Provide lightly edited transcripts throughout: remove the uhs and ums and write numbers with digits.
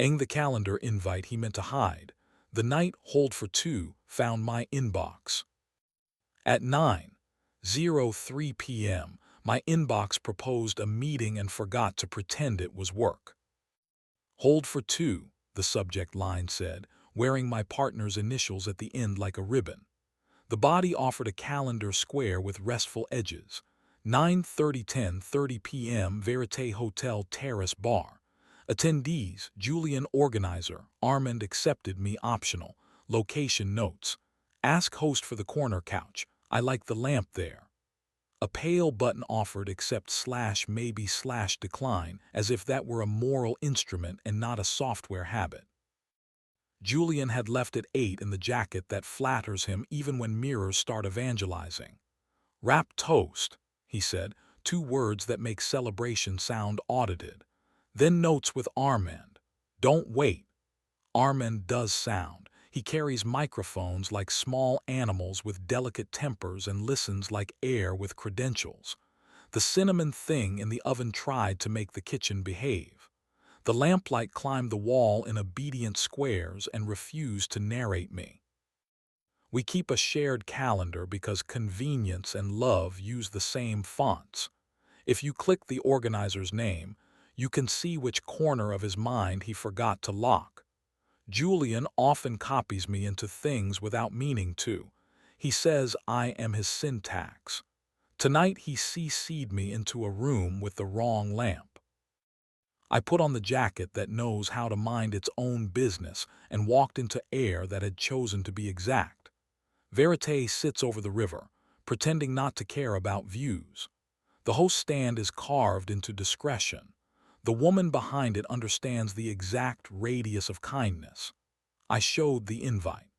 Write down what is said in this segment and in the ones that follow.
Ing the calendar invite he meant to hide. The night hold for two found my inbox. At 9:03 p.m., my inbox proposed a meeting and forgot to pretend it was work. Hold for two, the subject line said, wearing my partner's initials at the end like a ribbon. The body offered a calendar square with restful edges. 10:30 p.m. Verite Hotel Terrace Bar. Attendees, Julian organizer, Armand accepted me optional. Location notes. Ask host for the corner couch. I like the lamp there. A pale button offered accept / maybe / decline, as if that were a moral instrument and not a software habit. Julian had left at 8 in the jacket that flatters him even when mirrors start evangelizing. Wrap toast, he said, 2 words that make celebration sound audited. Then notes with Armand. Don't wait. Armand does sound. He carries microphones like small animals with delicate tempers and listens like air with credentials. The cinnamon thing in the oven tried to make the kitchen behave. The lamplight climbed the wall in obedient squares and refused to narrate me. We keep a shared calendar because convenience and love use the same fonts. If you click the organizer's name, you can see which corner of his mind he forgot to lock. Julian often copies me into things without meaning to. He says I am his syntax. Tonight he CC'd me into a room with the wrong lamp. I put on the jacket that knows how to mind its own business and walked into air that had chosen to be exact. Verite sits over the river, pretending not to care about views. The host stand is carved into discretion. The woman behind it understands the exact radius of kindness. I showed the invite.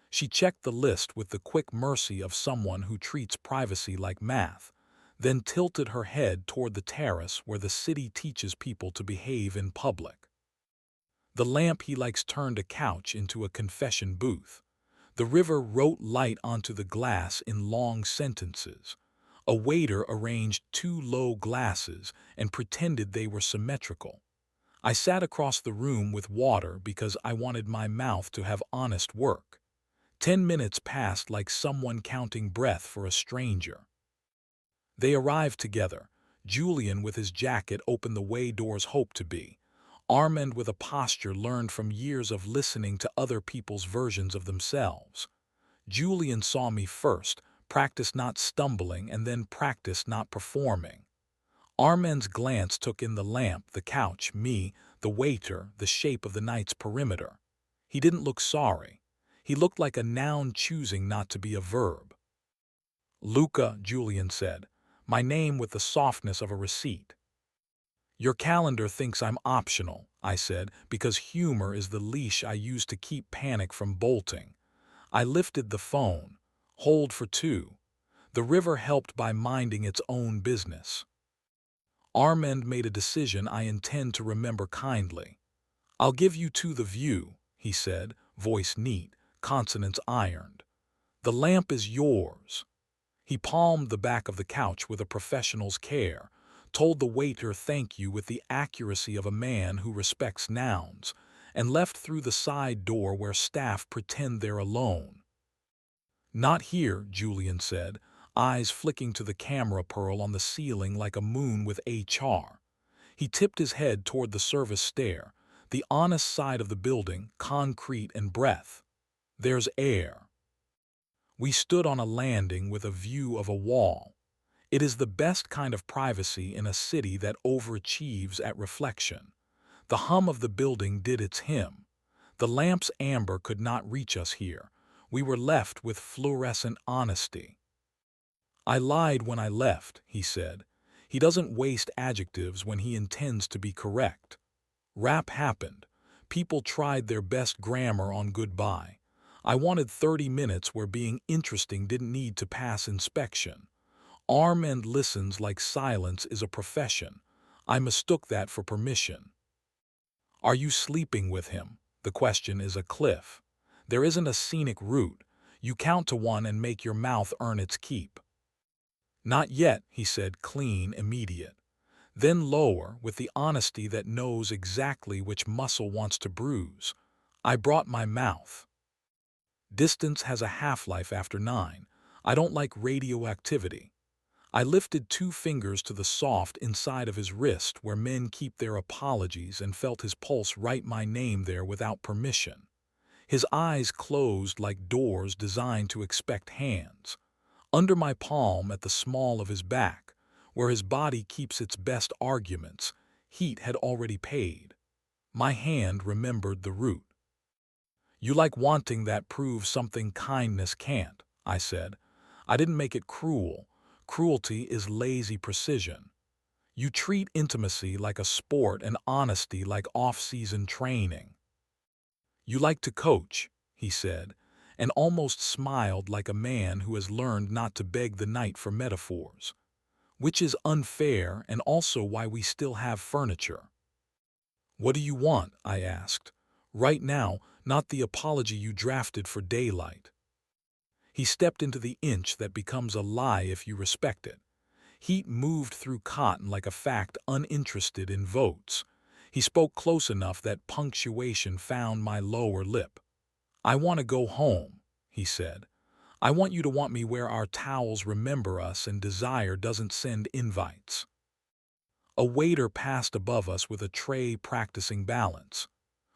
She checked the list with the quick mercy of someone who treats privacy like math, then tilted her head toward the terrace where the city teaches people to behave in public. The lamp he likes turned a couch into a confession booth. The river wrote light onto the glass in long sentences. A waiter arranged 2 low glasses and pretended they were symmetrical. I sat across the room with water because I wanted my mouth to have honest work. 10 minutes passed like someone counting breath for a stranger. They arrived together. Julian with his jacket opened the way doors hoped to be. Armand with a posture learned from years of listening to other people's versions of themselves. Julian saw me first, practiced not stumbling, and then practiced not performing. Armand's glance took in the lamp, the couch, me, the waiter, the shape of the night's perimeter. He didn't look sorry. He looked like a noun choosing not to be a verb. Luca, Julian said, my name with the softness of a receipt. Your calendar thinks I'm optional, I said, because humor is the leash I use to keep panic from bolting. I lifted the phone. Hold for 2. The river helped by minding its own business. Armand made a decision I intend to remember kindly. I'll give you to the view, he said, voice neat, consonants ironed. The lamp is yours. He palmed the back of the couch with a professional's care, told the waiter thank you with the accuracy of a man who respects nouns, and left through the side door where staff pretend they're alone. Not here, Julian said, eyes flicking to the camera pearl on the ceiling like a moon with HR. He tipped his head toward the service stair, the honest side of the building, concrete and breath. There's air. We stood on a landing with a view of a wall. It is the best kind of privacy in a city that overachieves at reflection. The hum of the building did its hymn. The lamp's amber could not reach us here. We were left with fluorescent honesty. I lied when I left, he said. He doesn't waste adjectives when he intends to be correct. Rap happened. People tried their best grammar on goodbye. I wanted 30 minutes where being interesting didn't need to pass inspection. Armand listens like silence is a profession. I mistook that for permission. Are you sleeping with him? The question is a cliff. There isn't a scenic route. You count to 1 and make your mouth earn its keep. Not yet, he said, clean, immediate. Then lower, with the honesty that knows exactly which muscle wants to bruise. I brought my mouth. Distance has a half-life after 9. I don't like radioactivity. I lifted 2 fingers to the soft inside of his wrist where men keep their apologies and felt his pulse write my name there without permission. His eyes closed like doors designed to expect hands. Under my palm at the small of his back, where his body keeps its best arguments, heat had already paid. My hand remembered the root. You like wanting that proves something kindness can't, I said. I didn't make it cruel. Cruelty is lazy precision. You treat intimacy like a sport and honesty like off-season training. You like to coach, he said, and almost smiled like a man who has learned not to beg the night for metaphors. Which is unfair and also why we still have furniture. What do you want? I asked. Right now, not the apology you drafted for daylight. He stepped into the inch that becomes a lie if you respect it. Heat moved through cotton like a fact uninterested in votes. He spoke close enough that punctuation found my lower lip. I want to go home, he said. I want you to want me where our towels remember us and desire doesn't send invites. A waiter passed above us with a tray practicing balance.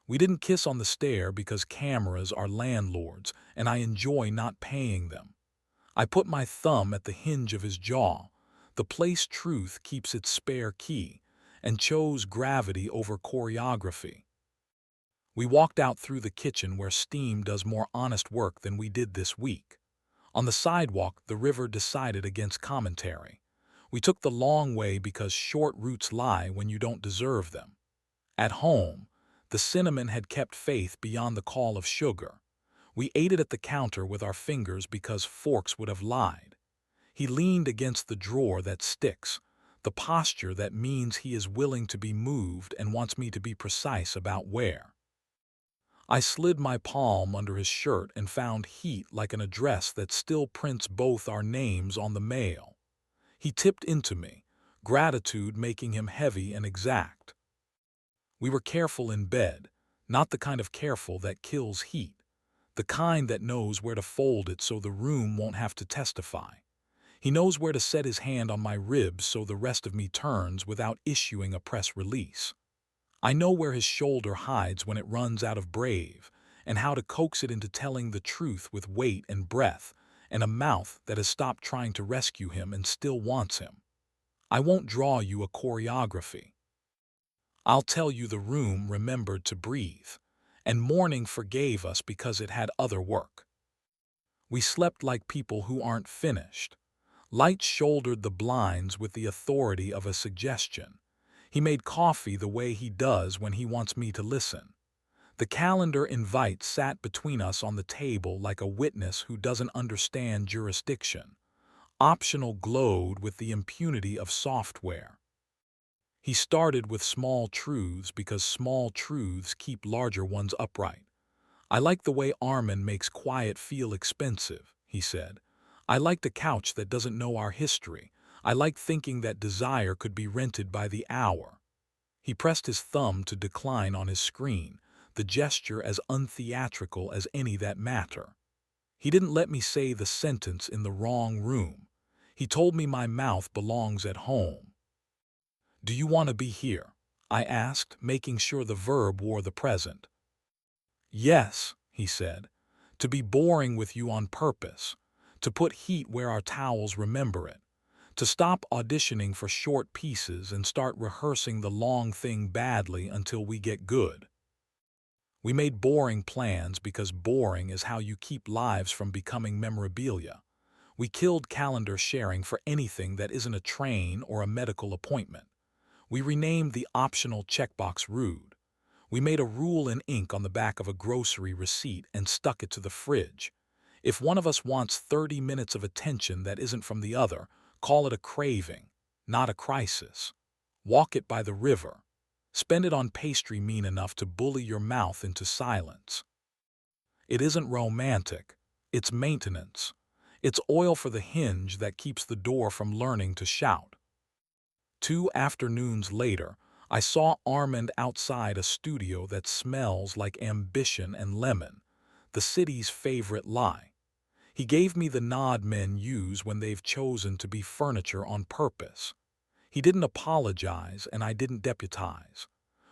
We didn't kiss on the stair because cameras are landlords and I enjoy not paying them. I put my thumb at the hinge of his jaw, the place truth keeps its spare key, and chose gravity over choreography. We walked out through the kitchen where steam does more honest work than we did this week. On the sidewalk, the river decided against commentary. We took the long way because short routes lie when you don't deserve them. At home, the cinnamon had kept faith beyond the call of sugar. We ate it at the counter with our fingers because forks would have lied. He leaned against the drawer that sticks, the posture that means he is willing to be moved and wants me to be precise about where. I slid my palm under his shirt and found heat like an address that still prints both our names on the mail. He tipped into me, gratitude making him heavy and exact. We were careful in bed, not the kind of careful that kills heat, the kind that knows where to fold it so the room won't have to testify. He knows where to set his hand on my ribs so the rest of me turns without issuing a press release. I know where his shoulder hides when it runs out of brave, and how to coax it into telling the truth with weight and breath, and a mouth that has stopped trying to rescue him and still wants him. I won't draw you a choreography. I'll tell you the room remembered to breathe, and morning forgave us because it had other work. We slept like people who aren't finished. Light shouldered the blinds with the authority of a suggestion. He made coffee the way he does when he wants me to listen. The calendar invite sat between us on the table like a witness who doesn't understand jurisdiction. Optional glowed with the impunity of software. He started with small truths because small truths keep larger ones upright. I like the way Armin makes quiet feel expensive, he said. I liked a couch that doesn't know our history. I like thinking that desire could be rented by the hour. He pressed his thumb to decline on his screen, the gesture as untheatrical as any that matter. He didn't let me say the sentence in the wrong room. He told me my mouth belongs at home. Do you want to be here? I asked, making sure the verb wore the present. Yes, he said. To be boring with you on purpose. To put heat where our towels remember it. To stop auditioning for short pieces and start rehearsing the long thing badly until we get good. We made boring plans because boring is how you keep lives from becoming memorabilia. We killed calendar sharing for anything that isn't a train or a medical appointment. We renamed the optional checkbox rude. We made a rule in ink on the back of a grocery receipt and stuck it to the fridge. If one of us wants 30 minutes of attention that isn't from the other, call it a craving, not a crisis. Walk it by the river. Spend it on pastry mean enough to bully your mouth into silence. It isn't romantic. It's maintenance. It's oil for the hinge that keeps the door from learning to shout. 2 afternoons later, I saw Armand outside a studio that smells like ambition and lemon, the city's favorite lie. He gave me the nod men use when they've chosen to be furniture on purpose. He didn't apologize and I didn't deputize.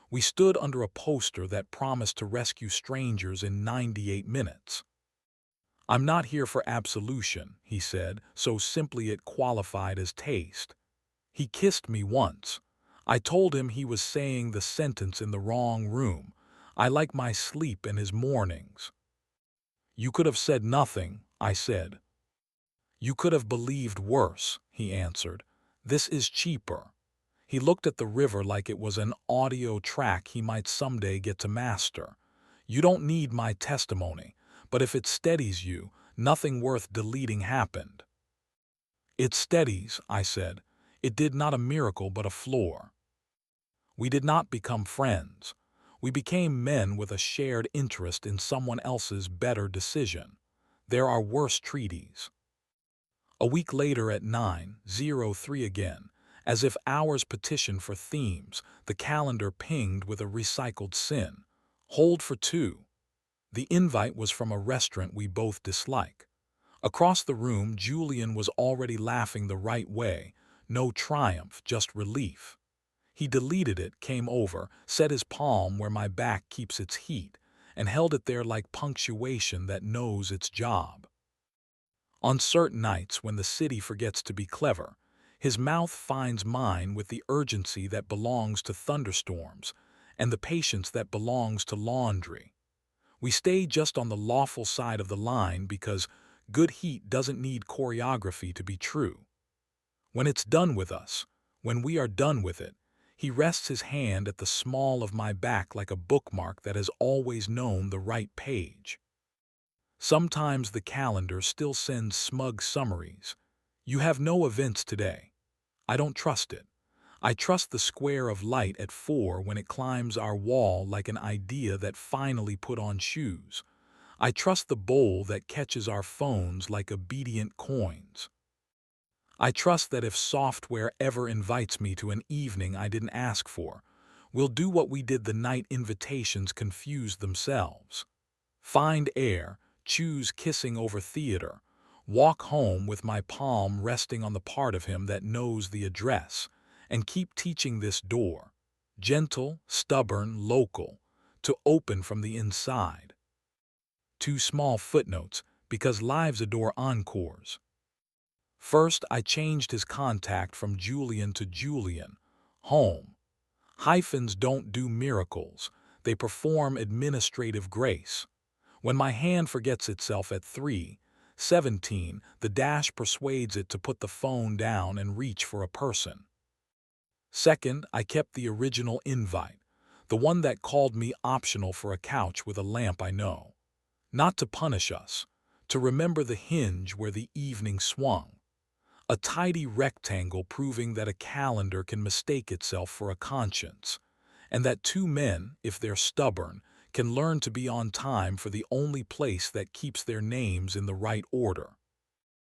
We stood under a poster that promised to rescue strangers in 98 minutes. "I'm not here for absolution," he said, so simply it qualified as taste. He kissed me once. I told him he was saying the sentence in the wrong room. I like my sleep and his mornings. "You could have said nothing," I said. "You could have believed worse," he answered. "This is cheaper." He looked at the river like it was an audio track he might someday get to master. "You don't need my testimony, but if it steadies you, nothing worth deleting happened." "It steadies," I said. "It did not a miracle but a floor." We did not become friends. We became men with a shared interest in someone else's better decision. There are worse treaties. A week later at 9:03 again, as if ours petitioned for themes, the calendar pinged with a recycled sin. "Hold for two." The invite was from a restaurant we both dislike. Across the room, Julian was already laughing the right way. No triumph, just relief. He deleted it, came over, set his palm where my back keeps its heat, and held it there like punctuation that knows its job. On certain nights when the city forgets to be clever, his mouth finds mine with the urgency that belongs to thunderstorms and the patience that belongs to laundry. We stay just on the lawful side of the line because good heat doesn't need choreography to be true. When it's done with us, when we are done with it, he rests his hand at the small of my back like a bookmark that has always known the right page. Sometimes the calendar still sends smug summaries. "You have no events today." I don't trust it. I trust the square of light at 4 when it climbs our wall like an idea that finally put on shoes. I trust the bowl that catches our phones like obedient coins. I trust that if software ever invites me to an evening I didn't ask for, we'll do what we did the night invitations confused themselves. Find air, choose kissing over theater, walk home with my palm resting on the part of him that knows the address, and keep teaching this door, gentle, stubborn, local, to open from the inside. 2 small footnotes, because lives adore encores. First, I changed his contact from Julian to Julian. Home. Hyphens don't do miracles. They perform administrative grace. When my hand forgets itself at 3:17, the dash persuades it to put the phone down and reach for a person. Second, I kept the original invite, the one that called me optional for a couch with a lamp I know. Not to punish us, to remember the hinge where the evening swung. A tidy rectangle proving that a calendar can mistake itself for a conscience, and that 2 men, if they're stubborn, can learn to be on time for the only place that keeps their names in the right order.